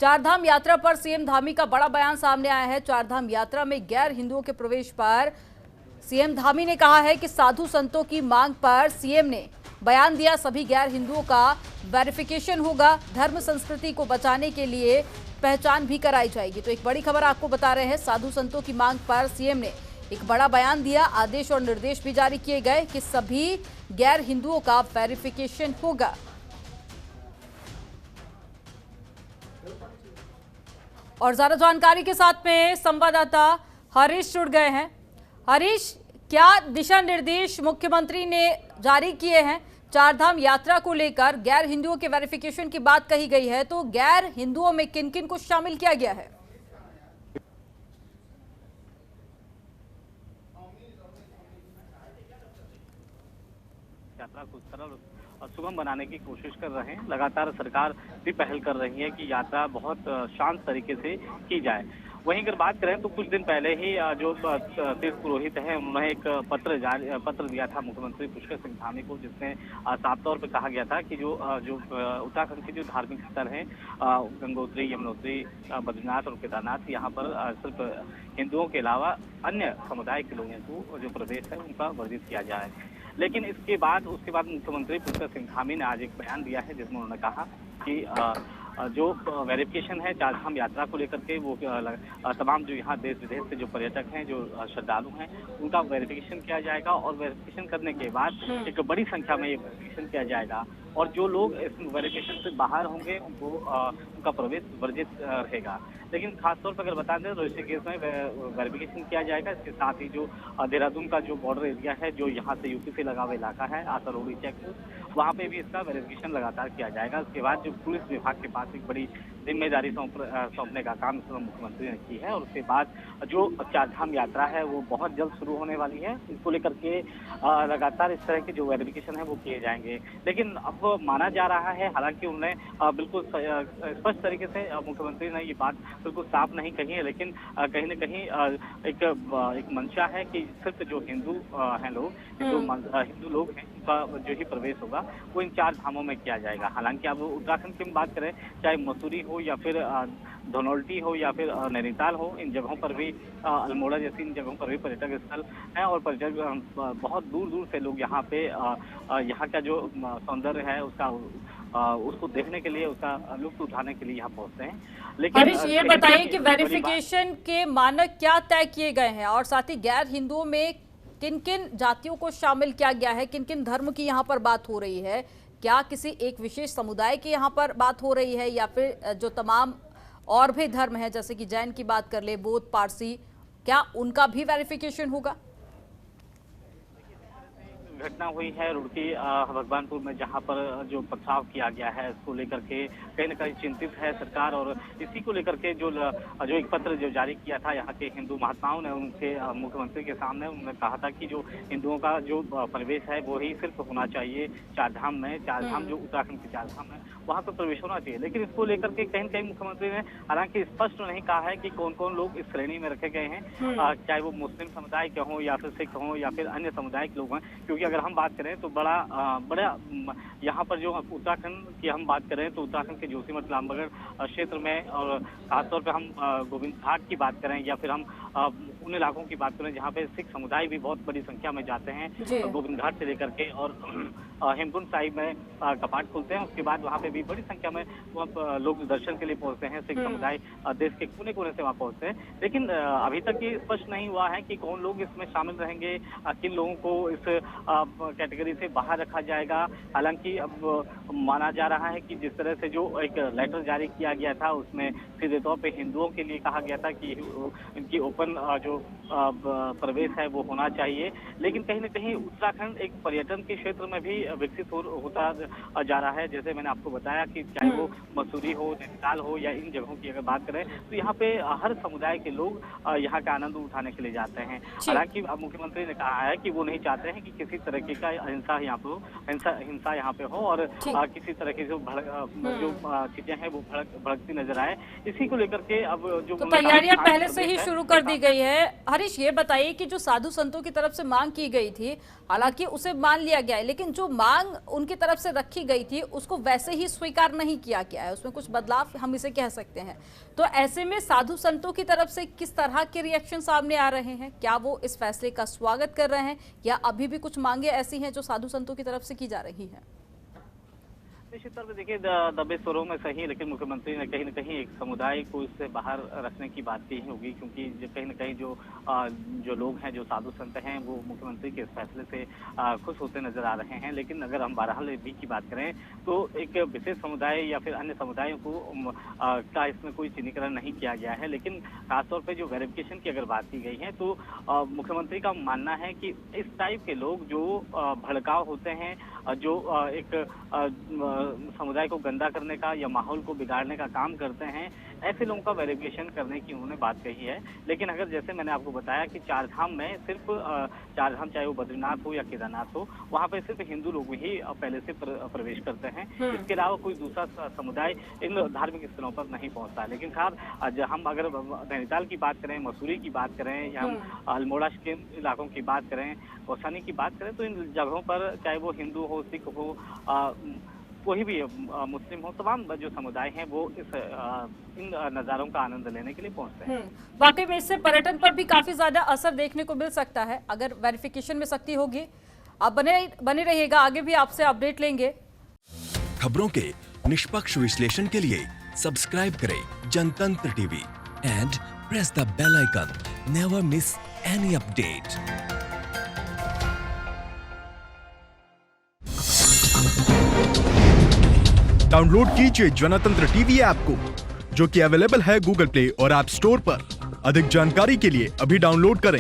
चारधाम यात्रा पर सीएम धामी का बड़ा बयान सामने आया है। चारधाम यात्रा में गैर हिंदुओं के प्रवेश पर सीएम धामी ने कहा है कि साधु संतों की मांग पर सीएम ने बयान दिया, सभी गैर हिंदुओं का वेरिफिकेशन होगा, धर्म संस्कृति को बचाने के लिए पहचान भी कराई जाएगी। तो एक बड़ी खबर आपको बता रहे हैं, साधु संतों की मांग पर सीएम ने एक बड़ा बयान दिया, आदेश और निर्देश भी जारी किए गए कि सभी गैर हिंदुओं का वेरिफिकेशन होगा। और ज्यादा जानकारी के साथ में संवाददाता हरीश जुड़ गए हैं। हरीश, क्या दिशा निर्देश मुख्यमंत्री ने जारी किए हैं? चारधाम यात्रा को लेकर गैर हिंदुओं के वेरिफिकेशन की बात कही गई है, तो गैर हिंदुओं में किन किन को शामिल किया गया है? यात्रा को सरल और सुगम बनाने की कोशिश कर रहे हैं। लगातार सरकार भी पहल कर रही है कि यात्रा बहुत शांत तरीके से की जाए। वहीं अगर बात करें तो कुछ दिन पहले ही जो तीर्थ पुरोहित हैं उन्होंने एक पत्र दिया था मुख्यमंत्री पुष्कर सिंह धामी को, जिसमें साफ तौर पे कहा गया था कि जो उत्तराखंड के जो धार्मिक स्थल हैं गंगोत्री, यमुनोत्री, बद्रीनाथ और केदारनाथ, यहाँ पर सिर्फ हिंदुओं के अलावा अन्य समुदाय के लोगों को जो प्रवेश है उनका वर्जित किया जाए। लेकिन उसके बाद मुख्यमंत्री पुष्कर सिंह धामी ने आज एक बयान दिया है, जिसमें उन्होंने कहा कि जो वेरिफिकेशन है चारधाम यात्रा को लेकर के वो तमाम जो यहाँ देश विदेश से जो पर्यटक हैं, जो श्रद्धालु हैं, उनका वेरिफिकेशन किया जाएगा और वेरिफिकेशन करने के बाद एक बड़ी संख्या में ये वेरिफिकेशन किया जाएगा और जो लोग इस वेरिफिकेशन से बाहर होंगे उनको उनका प्रवेश वर्जित रहेगा। लेकिन खासतौर पर अगर बता दें तो ऋषिकेश में वेरिफिकेशन किया जाएगा। इसके साथ ही जो देहरादून का जो बॉर्डर एरिया है, जो यहाँ से यूपी से लगा हुआ इलाका है, आसरोड़ी चेक पोस्ट, वहाँ पे भी इसका वेरिफिकेशन लगातार किया जाएगा। उसके बाद जो पुलिस विभाग के पास एक बड़ी जिम्मेदारी सौंपने का काम मुख्यमंत्री ने की है और उसके बाद जो चारधाम यात्रा है वो बहुत जल्द शुरू होने वाली है। इसको लेकर के लगातार इस तरह के जो वेरिफिकेशन है वो किए जाएंगे। लेकिन अब माना जा रहा है, हालांकि उन्होंने बिल्कुल स्पष्ट तरीके से मुख्यमंत्री ने ये बात बिल्कुल साफ नहीं कही है, लेकिन कहीं न कहीं एक मंशा है कि सिर्फ जो हिंदू हैं लोग, हिंदू लोग हैं, उनका जो ही प्रवेश होगा वो इन चार धामों में किया जाएगा। हालांकि अब उत्तराखंड की बात करें, चाहे मसूरी हो या फिर धनौल्टी हो या फिर नैनीताल हो, इन जगहों पर भी अल्मोड़ा जैसी इन जगहों पर भी पर्यटक स्थल हैं और पर्यटक बहुत दूर दूर से लोग यहाँ पे यहाँ का जो सौंदर्य है उसको देखने के लिए, उसका लुत्फ उठाने के लिए यहाँ पहुँचते हैं। लेकिन हरीश, ये बताइए कि वेरिफिकेशन के मानक क्या तय किए गए हैं और साथ ही गैर हिंदुओं में किन किन जातियों को शामिल किया गया है, किन किन धर्म की यहाँ पर बात हो रही है? क्या किसी एक विशेष समुदाय की यहाँ पर बात हो रही है या फिर जो तमाम और भी धर्म है, जैसे कि जैन की बात कर ले, बौद्ध, पारसी, क्या उनका भी वेरिफिकेशन होगा? घटना हुई है रुड़की भगवानपुर में, जहां पर जो पथराव किया गया है इसको लेकर के कहीं न कहीं चिंतित है सरकार और इसी को लेकर के जो एक पत्र जो जारी किया था यहाँ के हिंदू महात्माओं ने, उनके मुख्यमंत्री के सामने उन्होंने कहा था कि जो हिंदुओं का जो प्रवेश है वो ही सिर्फ होना चाहिए चारधाम में। चारधाम जो उत्तराखंड के चारधाम है वहाँ पर प्रवेश होना चाहिए। लेकिन इसको लेकर के कहीं न कहीं मुख्यमंत्री ने हालांकि स्पष्ट नहीं कहा है कि कौन कौन लोग इस श्रेणी में रखे गए हैं, चाहे वो मुस्लिम समुदाय के हों या फिर सिख हों या फिर अन्य समुदाय के लोग हैं। क्योंकि अगर हम बात करें तो बड़ा यहाँ पर जो उत्तराखंड की हम बात करें तो उत्तराखंड के जोशीमठ लामबगढ़ क्षेत्र में और खासतौर पर हम गोविंद घाट की बात करें या फिर हम उन इलाकों की बात करें जहाँ पे सिख समुदाय भी बहुत बड़ी संख्या में जाते हैं, गोविंद घाट से लेकर के और हेमकुंड साहिब में कपाट खुलते हैं। उसके बाद वहाँ पे भी बड़ी संख्या में लोग दर्शन के लिए पहुंचते हैं। सिख समुदाय देश के कोने कोने से वहाँ पहुंचते हैं। लेकिन अभी तक ये स्पष्ट नहीं हुआ है कि कौन लोग इसमें शामिल रहेंगे, किन लोगों को इस कैटेगरी से बाहर रखा जाएगा। हालांकि अब माना जा रहा है कि जिस तरह से जो एक लेटर जारी किया गया था उसमें सीधे तौर पे हिंदुओं के लिए कहा गया था कि इनकी ओपन जो प्रवेश है वो होना चाहिए। लेकिन कहीं न कहीं उत्तराखंड एक पर्यटन के क्षेत्र में भी विकसित होता जा रहा है। जैसे मैंने आपको बताया कि चाहे वो मसूरी हो, नैनीताल हो या इन जगहों की अगर बात करें तो यहाँ पे हर समुदाय के लोग यहाँ का आनंद उठाने के लिए जाते हैं। हालांकि मुख्यमंत्री ने कहा है कि वो नहीं चाहते हैं कि किसी तरीके का हिंसा यहाँ पे हो और किसी तरह की जो चीजें हैं वो भड़कती नजर आए। इसी को लेकर के अब जो तैयारियां पहले से ही शुरू कर दी गई है। हरीश, ये बताइए कि जो साधु संतों की तरफ से मांग की गई थी, हालांकि उसे मान लिया गया है, लेकिन जो मांग उनकी तरफ से रखी गई थी उसको वैसे ही स्वीकार नहीं किया गया है, उसमें कुछ बदलाव हम इसे कह सकते हैं। तो ऐसे में साधु संतों की तरफ से किस तरह के रिएक्शन सामने आ रहे हैं? क्या वो इस फैसले का स्वागत कर रहे हैं या अभी भी कुछ मांगे ऐसी हैं जो साधु संतों की तरफ से की जा रही हैं? निश्चित तौर पर देखिए, दबे स्वरों में सही, लेकिन मुख्यमंत्री ने कहीं न कहीं एक समुदाय को इससे बाहर रखने की बात की होगी, क्योंकि कहीं न कहीं जो लोग हैं, जो साधु संत हैं, वो मुख्यमंत्री के इस फैसले से खुश होते नजर आ रहे हैं। लेकिन अगर हम बहरहाल भी की बात करें तो एक विशेष समुदाय या फिर अन्य समुदायों को का इसमें कोई चिन्हीकरण नहीं किया गया है। लेकिन खासतौर पर जो वेरिफिकेशन की अगर बात की गई है तो मुख्यमंत्री का मानना है कि इस टाइप के लोग जो भड़काऊ होते हैं, जो एक समुदाय को गंदा करने का या माहौल को बिगाड़ने का काम करते हैं, ऐसे लोगों का वेरिफिकेशन करने की उन्होंने बात कही है। लेकिन अगर जैसे मैंने आपको बताया कि चार धाम में सिर्फ चार धाम, चाहे वो बद्रीनाथ हो या केदारनाथ हो, वहाँ पे सिर्फ हिंदू लोग ही पहले से प्रवेश करते हैं। इसके अलावा कोई दूसरा समुदाय इन धार्मिक स्थलों पर नहीं पहुँचता। लेकिन खास हम अगर नैनीताल की बात करें, मसूरी की बात करें, या हम अल्मोड़ा के इलाकों की बात करें, कौसानी की बात करें, तो इन जगहों पर चाहे वो हिंदू हो, सिख हो, कोई भी मुस्लिम हो, तमाम जो समुदाय हैं वो इन नज़ारों का आनंद लेने के लिए पहुंचते हैं। वाकई में इससे पर्यटन पर भी काफी ज्यादा असर देखने को मिल सकता है अगर वेरिफिकेशन में सख्ती होगी। आप बने रहिएगा, आगे भी आपसे अपडेट लेंगे। खबरों के निष्पक्ष विश्लेषण के लिए सब्सक्राइब करें Jantantra TV and press the bell icon. Never miss any update. Download कीजिए जनतंत्र टीवी ऐप को, जो कि अवेलेबल है गूगल प्ले और ऐप स्टोर पर। अधिक जानकारी के लिए अभी डाउनलोड करें।